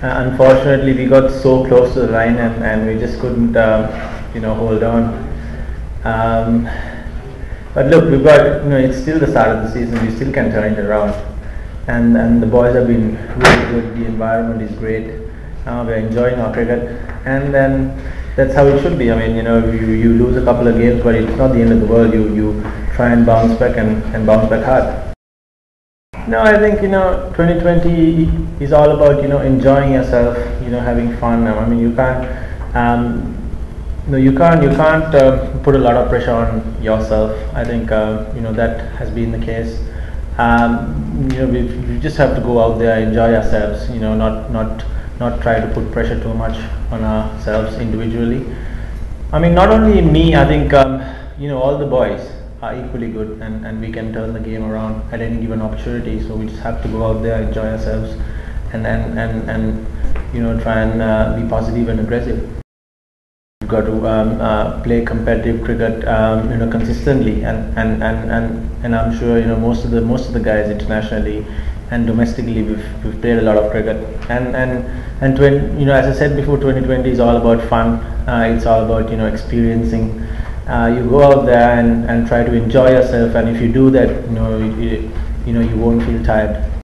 Unfortunately, we got so close to the line and we just couldn't, hold on. Um, but look, we've got, it's still the start of the season. We still can turn it around, and the boys have been really good. The environment is great. We're enjoying our cricket, and then that's how it should be. I mean, you lose a couple of games, but it's not the end of the world. You try and bounce back and bounce back hard. No, I think 2020 is all about enjoying yourself, having fun. I mean, you can't, no, you can't put a lot of pressure on yourself. I think that has been the case. We just have to go out there, enjoy ourselves. Not try to put pressure too much on ourselves individually. I mean, not only me. I think all the boys are equally good, and we can turn the game around at any given opportunity. So we just have to go out there, enjoy ourselves, and try and be positive and aggressive. We've got to play competitive cricket, consistently, and I'm sure most of the guys internationally and domestically we've played a lot of cricket, and as I said before, 2020 is all about fun. It's all about experiencing. You go out there and try to enjoy yourself, and if you do that, you won't feel tired.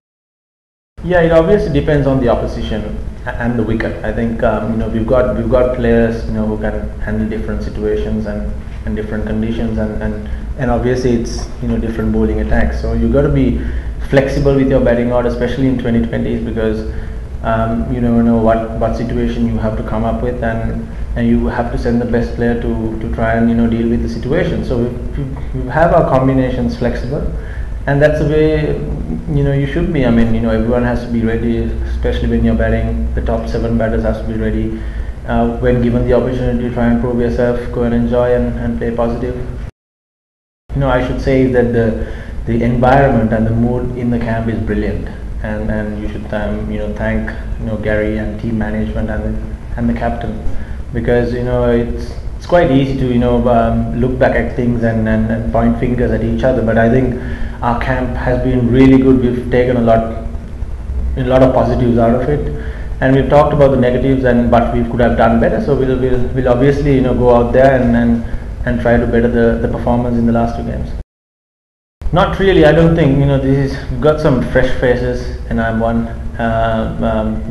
Yeah, it obviously depends on the opposition and the wicket. I think we've got players who can handle different situations and different conditions, and obviously it's different bowling attacks. So you've got to be flexible with your batting order, especially in 2020s, because you never know what situation you have to come up with, and you have to send the best player to try and deal with the situation. So we have our combinations flexible, and that's the way you should be. I mean, everyone has to be ready, especially when you're batting. The top 7 batters has to be ready when given the opportunity to try and prove yourself, go and enjoy and play positive. I should say that the environment and the mood in the camp is brilliant, and you should thank Gary and team management and the captain, because it's quite easy to look back at things and point fingers at each other, but I think our camp has been really good. We've taken a lot of positives out of it, and we've talked about the negatives, but we could have done better. So we'll obviously go out there and try to better the performance in the last 2 games. Not really. I don't think we've got some fresh faces, and I'm one.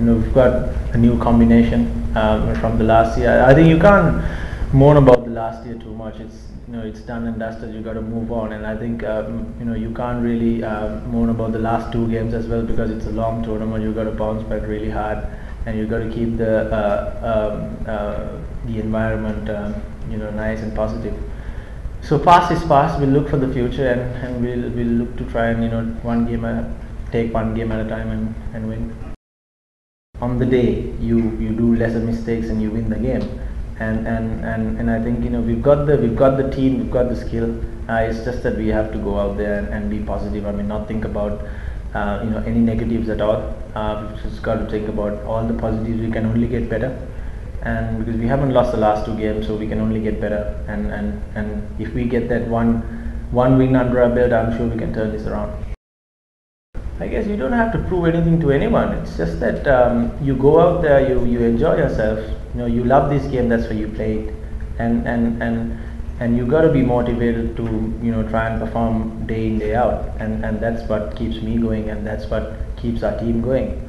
We've got a new combination from the last year. I think you can't moan about the last year too much. It's done and dusted. You got to move on, and I think you can't really moan about the last 2 games as well, because it's a long tournament. You got to bounce back really hard, and you got to keep the environment nice and positive. So past is past. We'll look for the future, and we'll look to try and take one game at a time and win. On the day you do lesser mistakes and you win the game, and I think we've got the team, we've got the skill. It's just that we have to go out there and be positive. I mean, not think about any negatives at all. We've just got to think about all the positives. We can only get better, and because we haven't lost the last 2 games, so we can only get better, and if we get that one win under our belt, I'm sure we can turn this around. I guess you don't have to prove anything to anyone. It's just that you go out there, you enjoy yourself. You love this game, that's why you play it, and you got to be motivated to try and perform day in day out, and that's what keeps me going, and that's what keeps our team going.